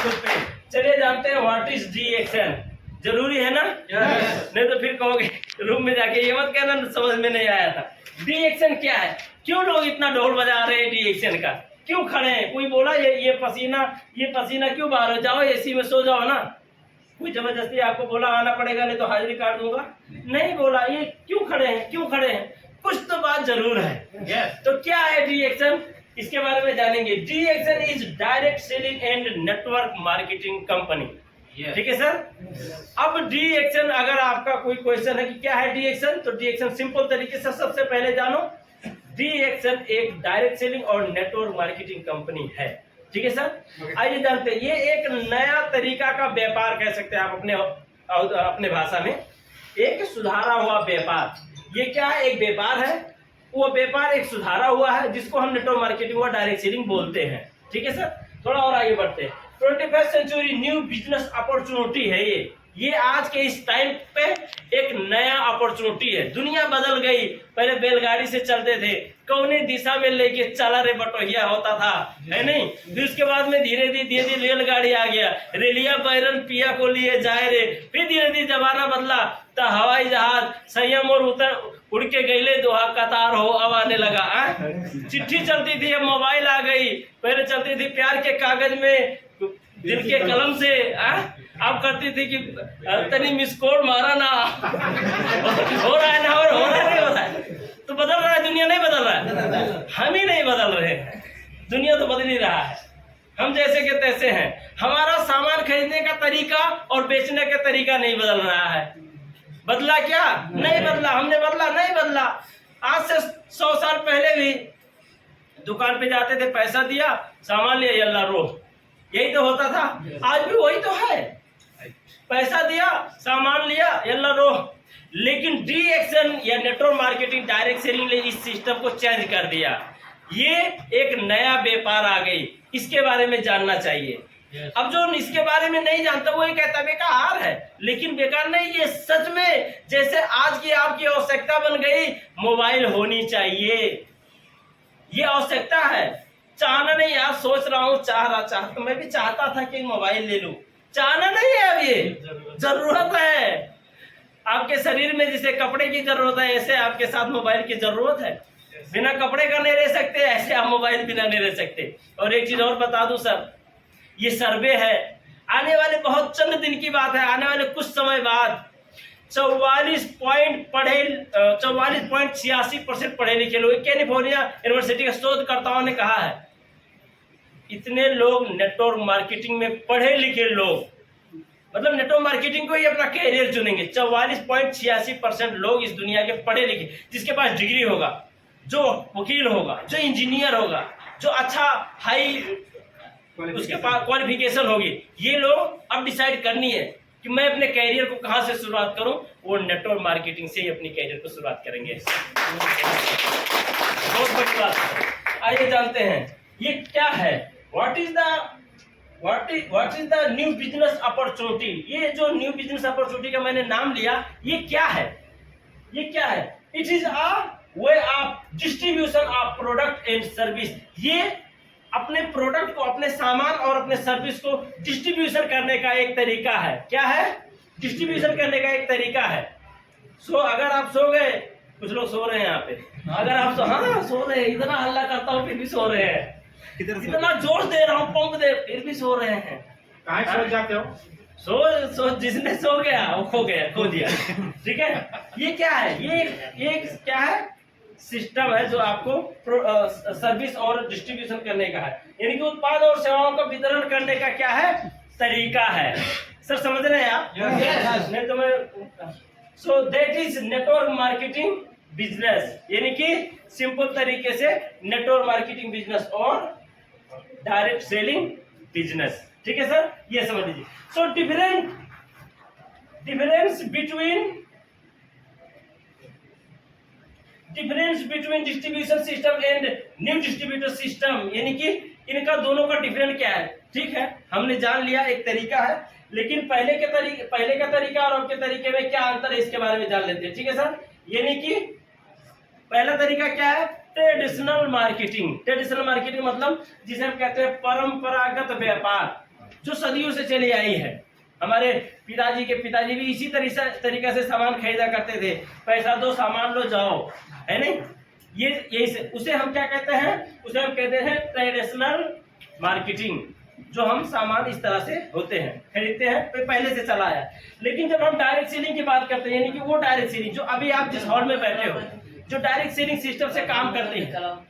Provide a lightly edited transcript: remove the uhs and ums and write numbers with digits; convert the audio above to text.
खुद पे। चलिए जानते हैं व्हाट इज डी एक्शन। जरूरी है ना? नहीं तो फिर कहोगे रूम में जाके ये मत कहना समझ में नहीं आया था। डी एक्शन क्या है? क्यों लोग इतना ढोल बजा रहे हैं डी एक्शन का? क्यों खड़े हैं? कोई बोला ये पसीना क्यों बाहर? जाओ एसी में सो जाओ ना। कोई जबरदस्ती आपको बोला आना पड़ेगा नहीं तो हाजिरी काट दूंगा? नहीं बोला। ये क्यों खड़े हैं? क्यों खड़े हैं? कुछ तो बात जरूर है। तो क्या है डी एक्शन, इसके बारे में जानेंगे। D action is direct selling and network marketing company. ठीक है सर। अब डी एक्शन, अगर आपका कोई क्वेश्चन है कि क्या है डी एक्शन, तो डी एक्शन सिंपल तरीके से सबसे पहले जानो, डी एक्शन एक डायरेक्ट सेलिंग और नेटवर्क मार्केटिंग कंपनी है। ठीक है सर। आइए जानते हैं, ये एक नया तरीका का व्यापार कह सकते हैं आप अपने भाषा में, एक सुधारा हुआ व्यापार। ये क्या है? एक व्यापार है, वो व्यापार एक सुधारा हुआ है जिसको हम नेटवर्क मार्केटिंग और डायरेक्ट सेलिंग बोलते हैं। ठीक है सर। थोड़ा और आगे बढ़ते हैं। 21st century new business opportunity है ये आज के इस टाइम पे एक नया अपॉर्चुनिटी है। दुनिया बदल गई। पहले बैलगाड़ी से चलते थे, कौने दिशा में लेके चला रे बटोहिया होता था, है नहीं? फिर उसके बाद में धीरे धीरे रेलगाड़ी आ गया, रेलिया बैरन पिया को लिए जाए रे। फिर धीरे धीरे जमाना बदला तो हवाई जहाज संयम और उड़ के गईले दोहा कतार हो अब आने लगा। चिट्ठी चलती थी, अब मोबाइल आ गई। पहले चलती थी प्यार के कागज में, दिल के कलम से। अब करती थी कि तनी मिस कॉल मारा ना। हो रहा है ना? और हो रहा नहीं हो रहा है? तो बदल रहा है, दुनिया नहीं बदल रहा है, हम ही नहीं बदल रहे हैं। दुनिया तो बदल ही रहा है, हम जैसे के तैसे हैं। हमारा सामान खरीदने का तरीका और बेचने का तरीका नहीं बदल रहा है। बदला क्या? नहीं बदला। हमने बदला? नहीं बदला। आज से 100 साल पहले भी दुकान पे जाते थे, पैसा दिया, सामान लिया, यल्ला रो, यही तो होता था। आज भी वही तो है, पैसा दिया, सामान लिया, यल्ला रो। लेकिन डी एक्शन या नेटवर्क मार्केटिंग डायरेक्ट सेलिंग ने इस सिस्टम को चेंज कर दिया। ये एक नया व्यापार आ गई, इसके बारे में जानना चाहिए। अब जो इसके बारे में नहीं जानता वो ये कहता बेकार है, लेकिन बेकार नहीं, ये सच में जैसे आज की आपकी आवश्यकता बन गई, मोबाइल होनी चाहिए, ये आवश्यकता है। चाहना नहीं, यार सोच रहा हूँ, तो मैं भी चाहता था कि मोबाइल ले लूं। चाहना नहीं है, अब ये जरूरत है। आपके शरीर में जैसे कपड़े की जरूरत है, ऐसे आपके साथ मोबाइल की जरूरत है। बिना कपड़े का नहीं रह सकते, ऐसे आप मोबाइल बिना नहीं रह सकते। और एक चीज और बता दूं सर, ये सर्वे है, आने वाले बहुत चंद दिन की बात है, आने वाले कुछ समय बाद 44.86% पढ़े लिखे लोग, कैलिफोर्निया यूनिवर्सिटी के शोधकर्ताओं ने कहा है, इतने लोग नेटवर्क मार्केटिंग में पढ़े लिखे लोग, मतलब नेटवर्क मार्केटिंग को ही अपना कैरियर चुनेंगे। 44.86% लोग इस दुनिया के पढ़े लिखे, जिसके पास डिग्री होगा, जो वकील होगा, जो इंजीनियर होगा, जो अच्छा हाई उसके पास क्वालिफिकेशन होगी, ये लोग अब डिसाइड करनी है कि मैं अपने कैरियर को कहां से शुरुआत करूं। वो नेटवर्क मार्केटिंग से ही अपनी कैरियर को शुरुआत करेंगे। बहुत बड़ी बात है। आइए जानते हैं ये क्या है, what is the new business opportunity. ये जो न्यू बिजनेस अपॉर्चुनिटी का मैंने नाम लिया, ये क्या है? ये क्या है? It is a way of distribution of product and service. ये अपने प्रोडक्ट को, अपने सामान और अपने सर्विस को डिस्ट्रीब्यूशन करने का एक तरीका है। क्या है? डिस्ट्रीब्यूशन करने का एक तरीका है। अगर आप सो गए, कुछ लोग सो रहे हैं यहाँ पे, अगर आप सो रहे हैं, इतना हल्ला करता हूँ फिर भी सो रहे हैं, इतना जोर दे रहा हूँ, पंप दे, फिर भी सो रहे हैं। कहाँ सो जाते हो? सो जिसने सो गया वो खो दिया। ठीक है। ये क्या है? ये क्या है? सिस्टम है जो आपको सर्विस और डिस्ट्रीब्यूशन करने का है, यानी कि उत्पाद और सेवाओं का वितरण करने का क्या है? तरीका है। सर समझ रहे हैं आप? नहीं तो मैं so that is network marketing business, यानी कि सिंपल तरीके से नेटवर्क मार्केटिंग बिजनेस और डायरेक्ट सेलिंग बिजनेस। ठीक है सर, ये समझ लीजिए। So difference between distribution system and new distributor system, यानी कि इनका दोनों का डिफरेंस क्या है? ठीक है, हमने जान लिया एक तरीका है, लेकिन पहले का तरीका और अब के तरीके में क्या अंतर है इसके बारे में जान लेते हैं। ठीक है सर, यानी कि पहला तरीका क्या है? Traditional marketing. ट्रेडिशनल मार्केटिंग मतलब जिसे हम कहते हैं परंपरागत व्यापार। जो सदियों से चली आई है। हमारे पिताजी के पिताजी भी इसी तरीके से सामान खरीदा करते थे, पैसा दो सामान लो जाओ, है नहीं। ये उसे हम क्या कहते हैं, उसे हम कहते हैं ट्रेडिशनल मार्केटिंग। जो हम सामान इस तरह से होते हैं, खरीदते हैं, तो पहले से चला आया। लेकिन जब हम डायरेक्ट सेलिंग की बात करते हैं, यानी कि वो डायरेक्ट सेलिंग जो अभी आप जिस हॉल में बैठे हो, जो डायरेक्ट सेलिंग सिस्टम से काम करते हैं,